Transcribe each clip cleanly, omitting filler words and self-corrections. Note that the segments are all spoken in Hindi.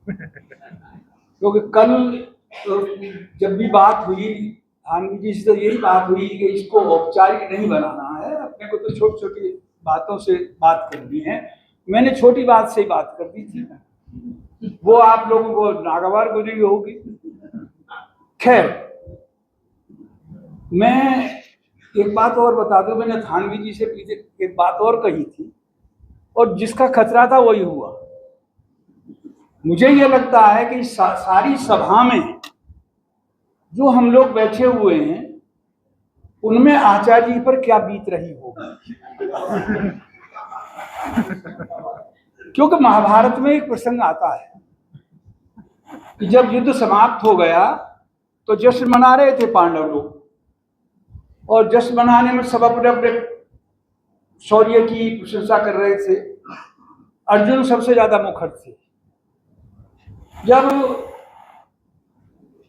क्योंकि कल जब भी बात हुई आनंद जी से, तो यही बात हुई कि इसको औपचारिक नहीं बनाना है, अपने को तो छोटी छोटी बातों से बात करनी है। मैंने छोटी बात से ही बात कर दी थी, वो आप लोगों को नागवार गुजरी होगी। खैर, मैं एक बात और बता दूं, मैंने थानवी जी से पीछे एक बात और कही थी, और जिसका खतरा था वही हुआ। मुझे ये लगता है कि सारी सभा में जो हम लोग बैठे हुए हैं उनमें आचार्य जी पर क्या बीत रही होगी। क्योंकि महाभारत में एक प्रसंग आता है कि जब युद्ध समाप्त हो गया तो जश्न मना रहे थे पांडव लोग, और जश्न मनाने में सब अपने अपने शौर्य की प्रशंसा कर रहे थे। अर्जुन सबसे ज्यादा मुखर थे। जब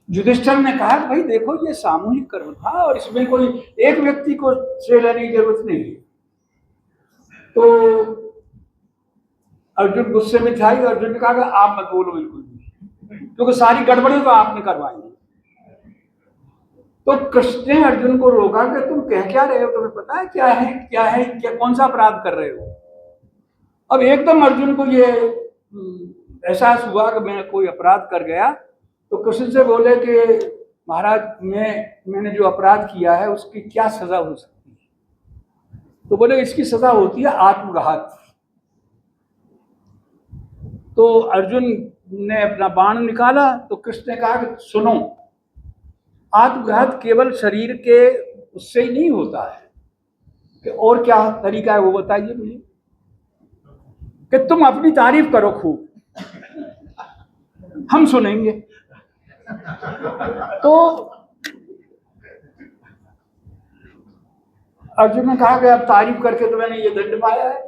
युधिष्ठिर ने कहा कि भाई देखो, ये सामूहिक कर्म था और इसमें कोई एक व्यक्ति को श्रेय लेने की जरूरत नहीं है, तो अर्जुन गुस्से में था। अर्जुन ने कहा कि आप मत बोलो बिल्कुल भी, क्योंकि सारी गड़बड़ी तो आपने करवाई। तो कृष्ण ने अर्जुन को रोका कि तुम कह क्या रहे हो, तुम्हें पता है क्या है क्या कौन सा अपराध कर रहे हो। अब एकदम अर्जुन को ये एहसास हुआ कि मैं कोई अपराध कर गया, तो कृष्ण से बोले कि महाराज, मैंने जो अपराध किया है उसकी क्या सजा हो सकती है। तो बोले इसकी सजा होती है आत्मघात। तो अर्जुन ने अपना बाण निकाला, तो कृष्ण ने कहा कि सुनो, आत्मघात केवल शरीर के उससे ही नहीं होता है, कि और क्या तरीका है वो बताइए मुझे। कि तुम अपनी तारीफ करो खूब, हम सुनेंगे। तो अर्जुन ने कहा कि अब तारीफ करके तो मैंने ये दंड पाया है,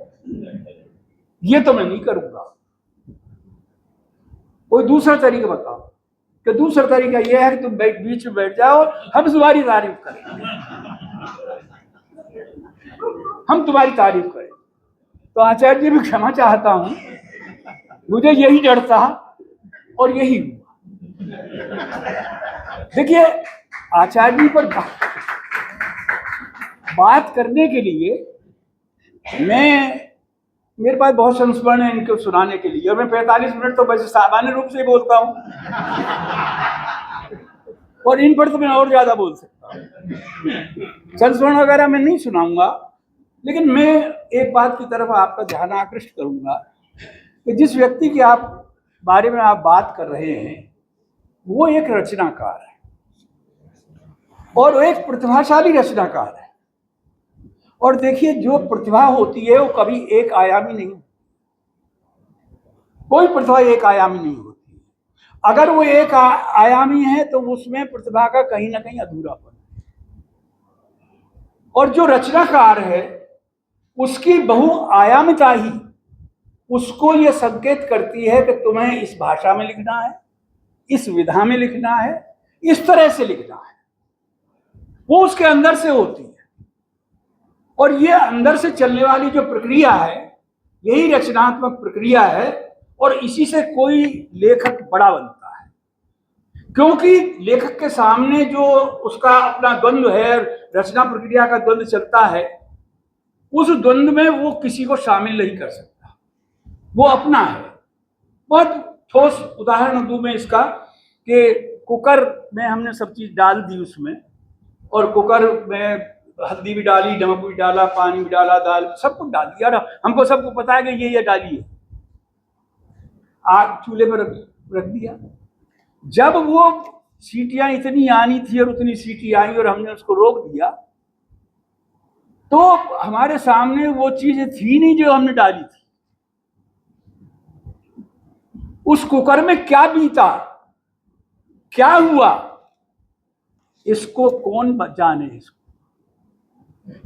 ये तो मैं नहीं करूंगा, कोई दूसरा तरीका बताओ। कि दूसरा तरीका यह है कि तुम बीच में बैठ जाओ, हम तुम्हारी तारीफ करें, हम तुम्हारी तारीफ करें। तो आचार्य जी, मैं क्षमा चाहता हूं, मुझे यही डर था और यही हुआ। देखिए, आचार्य जी पर बात करने के लिए मेरे पास बहुत संस्मरण है इनको सुनाने के लिए, और मैं 45 मिनट तो वैसे सामान्य रूप से ही बोलता हूं, और इन पर तो मैं और ज्यादा बोल सकता हूं। संस्मरण वगैरह मैं नहीं सुनाऊंगा, लेकिन मैं एक बात की तरफ आपका ध्यान आकृष्ट करूंगा कि जिस व्यक्ति की बारे में आप बात कर रहे हैं वो एक रचनाकार है, और एक प्रतिभाशाली रचनाकार है। और देखिए, जो प्रतिभा होती है वो कभी एक आयामी नहीं, कोई प्रतिभा एक आयामी नहीं होती। अगर वो एक आयामी है तो उसमें प्रतिभा का कहीं ना कहीं अधूरापन है। और जो रचनाकार है उसकी बहुआयामिता ही उसको ये संकेत करती है कि तुम्हें इस भाषा में लिखना है, इस विधा में लिखना है, इस तरह से लिखना है। वो उसके अंदर से होती है, और ये अंदर से चलने वाली जो प्रक्रिया है यही रचनात्मक प्रक्रिया है, और इसी से कोई लेखक बड़ा बनता है। क्योंकि लेखक के सामने जो उसका अपना द्वंद्व है, रचना प्रक्रिया का द्वंद्व चलता है, उस द्वंद्व में वो किसी को शामिल नहीं कर सकता, वो अपना है। बहुत ठोस उदाहरण दूं मैं इसका, कि कुकर में हमने सब चीज डाल दी उसमें, और कुकर में हल्दी भी डाली, नमक भी डाला, पानी भी डाला, दाल सब कुछ डाल दिया, हमको सबको पता है कि ये डालिए, आग चूल्हे पर रख दिया। जब वो सीटियां इतनी आनी थी और उतनी सीटी आई और हमने उसको रोक दिया, तो हमारे सामने वो चीज थी नहीं जो हमने डाली थी। उस कुकर में क्या बीता, क्या हुआ, इसको कौन जाने। इसको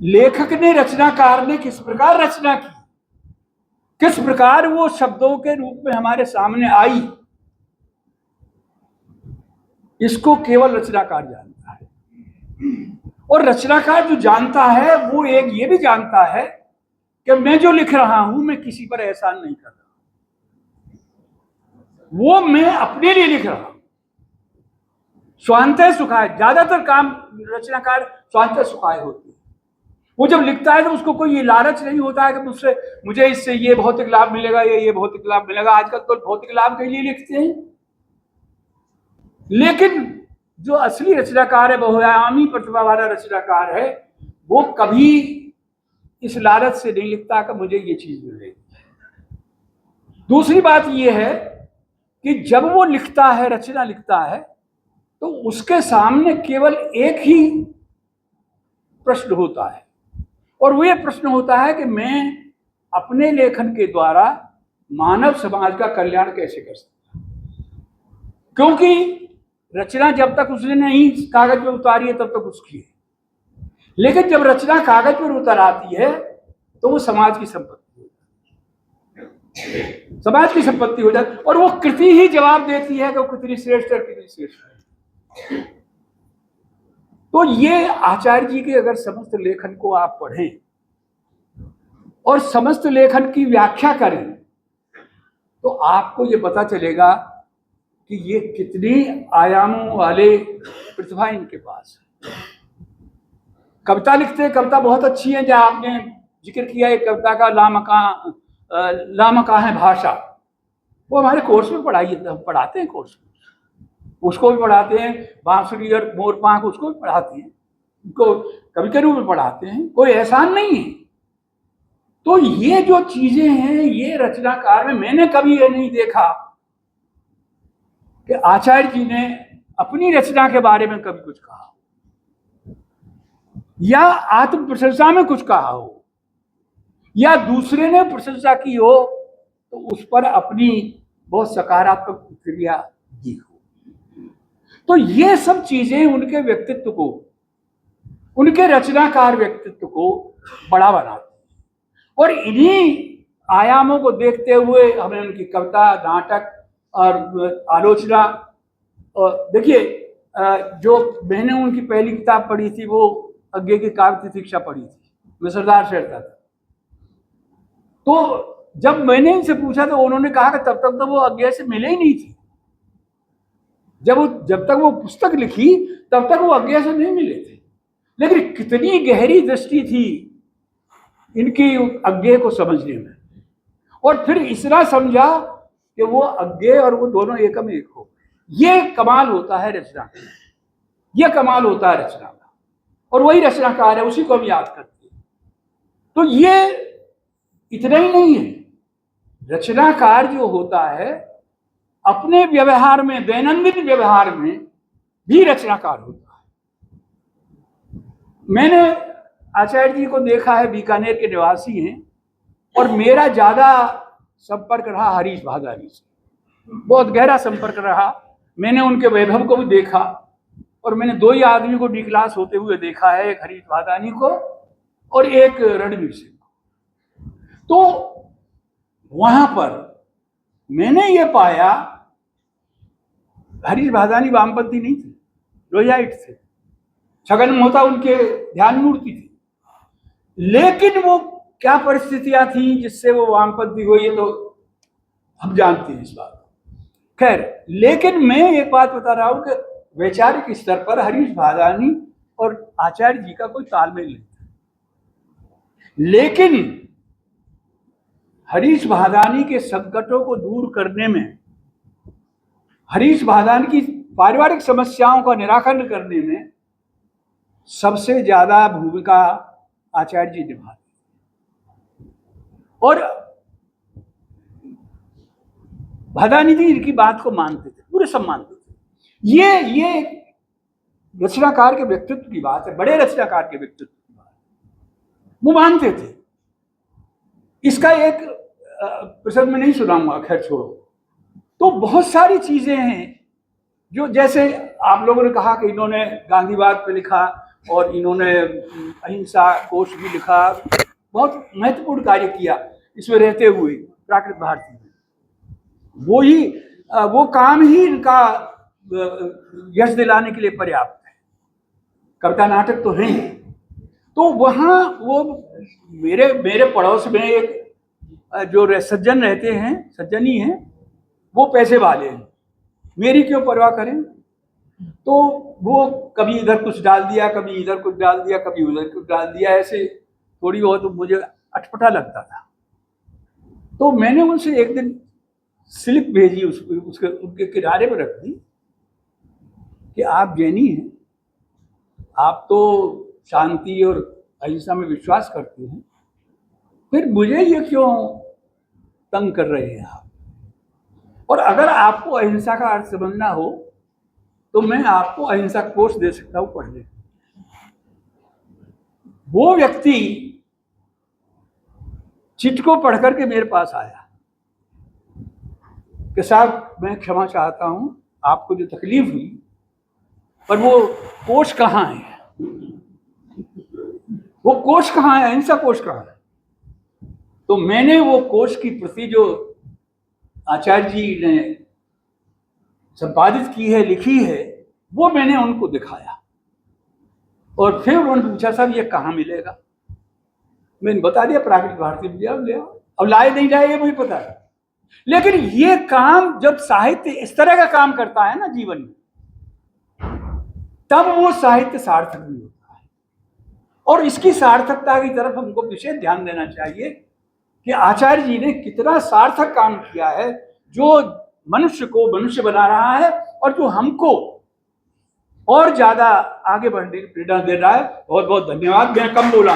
लेखक ने, रचनाकार ने किस प्रकार रचना की, किस प्रकार वो शब्दों के रूप में हमारे सामने आई, इसको केवल रचनाकार जानता है। और रचनाकार जो जानता है वो एक ये भी जानता है कि मैं जो लिख रहा हूं मैं किसी पर एहसान नहीं कर रहा, वो मैं अपने लिए लिख रहा हूं। स्वांतः सुखाय, ज्यादातर काम रचनाकार स्वांतः सुखाय होती है। वो जब लिखता है तो उसको कोई ये लालच नहीं होता है कि मुझे इससे ये भौतिक लाभ मिलेगा या ये भौतिक लाभ मिलेगा। आजकल तो भौतिक लाभ के लिए लिखते हैं, लेकिन जो असली रचनाकार है, बहुआयामी प्रतिभा वाला रचनाकार है, वो कभी इस लालच से नहीं लिखता कि मुझे ये चीज मिलेगी। दूसरी बात ये है कि जब वो लिखता है, रचना लिखता है, तो उसके सामने केवल एक ही प्रश्न होता है, और वो ये प्रश्न होता है कि मैं अपने लेखन के द्वारा मानव समाज का कल्याण कैसे कर सकता। क्योंकि रचना जब तक उसने नहीं कागज पर उतारी है तब तक उसकी है, लेकिन जब रचना कागज पर उतर आती है तो वो समाज की संपत्ति हो जाती है, समाज की संपत्ति हो जाती है, और वो कृति ही जवाब देती है कि वो कितनी श्रेष्ठ है, कितनी श्रेष्ठ है। तो ये आचार्य जी के अगर समस्त लेखन को आप पढ़ें और समस्त लेखन की व्याख्या करें तो आपको ये पता चलेगा कि ये कितनी आयामों वाले प्रतिभा इनके पास है। कविता लिखते हैं, कविता बहुत अच्छी है, जहाँ आपने जिक्र किया एक कविता का लामका है भाषा, वो हमारे कोर्स में पढ़ाते हैं, कोर्स में उसको भी पढ़ाते हैं। बांसुरी और मोरपांख उसको भी पढ़ाते हैं, उनको कवि के रूप में पढ़ाते हैं, कोई एहसान नहीं है। तो ये जो चीजें हैं, ये रचनाकार में मैंने कभी ये नहीं देखा कि आचार्य जी ने अपनी रचना के बारे में कभी कुछ कहा या आत्म प्रशंसा में कुछ कहा हो या दूसरे ने प्रशंसा की हो तो उस पर अपनी बहुत सकारात्मक प्रतिक्रिया दी हो। तो ये सब चीजें उनके व्यक्तित्व को, उनके रचनाकार व्यक्तित्व को बड़ा बनाती है। और इन्हीं आयामों को देखते हुए हमें उनकी कविता, नाटक और आलोचना, और देखिए जो मैंने उनकी पहली किताब पढ़ी थी वो अज्ञे की काव्य तितिक्षा पढ़ी थी, मैं सरदार शेरता था। तो जब मैंने इनसे पूछा तो उन्होंने कहा कि तब तक तो वो अज्ञे से मिले ही नहीं थी, जब तक वो पुस्तक लिखी तब तक वो अज्ञे से नहीं मिले थे। लेकिन कितनी गहरी दृष्टि थी इनकी अज्ञे को समझने में, और फिर इतना समझा कि वो अज्ञे और वो दोनों एकम एक हो। ये कमाल होता है रचना का, ये कमाल होता है रचना का, और वही रचनाकार है, उसी को हम याद करते हैं। तो ये इतना ही नहीं है, रचनाकार जो होता है अपने व्यवहार में, दैनंदिन व्यवहार में भी रचनाकार होता है। मैंने आचार्य जी को देखा है, बीकानेर के निवासी हैं, और मेरा ज्यादा संपर्क रहा हरीश भादानी से, बहुत गहरा संपर्क रहा। मैंने उनके वैभव को भी देखा, और मैंने दो ही आदमी को डी क्लास होते हुए देखा है, एक हरीश भादानी को और एक रणवीर सिंह को। तो वहां पर मैंने ये पाया, हरीश भादानी वामपंथी नहीं थे, लोहियाइट थे, छगन मोहता उनके ध्यान मूर्ति थी, लेकिन वो क्या परिस्थितियां थी जिससे वो वामपंथी हुए ये तो हम जानते हैं इस बात को। खैर, लेकिन मैं एक बात बता रहा हूं कि वैचारिक स्तर पर हरीश भादानी और आचार्य जी का कोई तालमेल नहीं था, लेकिन हरीश भादानी के संकटों को दूर करने में, हरीश भादानी की पारिवारिक समस्याओं का निराकरण करने में सबसे ज्यादा भूमिका आचार्य जी निभाते, और भादानी जी इनकी बात को मानते थे, पूरे सब मानते थे। ये रचनाकार के व्यक्तित्व की बात है, बड़े रचनाकार के व्यक्तित्व की बात है, वो मानते थे। इसका एक प्रसंग में नहीं सुनाऊंगा, खैर छोड़ो। तो बहुत सारी चीजें हैं जो, जैसे आप लोगों ने कहा कि इन्होंने गांधीवाद पे लिखा और इन्होंने अहिंसा कोश भी लिखा, बहुत महत्वपूर्ण कार्य किया इसमें रहते हुए प्राकृत भारती में। वो काम ही इनका यश दिलाने के लिए पर्याप्त है। कविता नाटक तो है। तो वहाँ वो मेरे पड़ोस में एक जो सज्जन रहते हैं, सज्जन ही हैं, वो पैसे वाले हैं, मेरी क्यों परवाह करें। तो वो कभी इधर कुछ डाल दिया, कभी इधर कुछ डाल दिया, कभी उधर कुछ डाल दिया, ऐसे थोड़ी बहुत मुझे अटपटा लगता था। तो मैंने उनसे एक दिन स्लिप भेजी, उसके उनके किनारे पर रख दी कि आप जैनी हैं, आप तो शांति और अहिंसा में विश्वास करते हैं, फिर मुझे ये क्यों तंग कर रहे हैं आप। और अगर आपको अहिंसा का अर्थ समझना हो तो मैं आपको अहिंसा कोर्स दे सकता हूं पढ़ने। वो व्यक्ति चिट को पढ़ करके मेरे पास आया कि साहब मैं क्षमा चाहता हूं, आपको जो तकलीफ हुई, पर वो कोर्स कहाँ है, वो कोर्स कहाँ है, अहिंसा कोर्स कहाँ है। तो मैंने वो कोर्स की प्रति जो आचार्य जी ने संपादित की है, लिखी है, वो मैंने उनको दिखाया। और फिर उन्होंने पूछा साहब ये कहाँ मिलेगा। मैंने बता दिया प्राकृतिक भारती में ले आओ। अब लाए नहीं लाए ये मुझे पता है, लेकिन ये काम जब साहित्य इस तरह का काम करता है ना जीवन में, तब वो साहित्य सार्थक भी होता है। और इसकी सार्थकता की तरफ हमको विशेष ध्यान देना चाहिए कि आचार्य जी ने कितना सार्थक काम किया है, जो मनुष्य को मनुष्य बना रहा है और जो हमको और ज्यादा आगे बढ़ने की प्रेरणा दे रहा है। बहुत बहुत धन्यवाद। मैं कम बोला।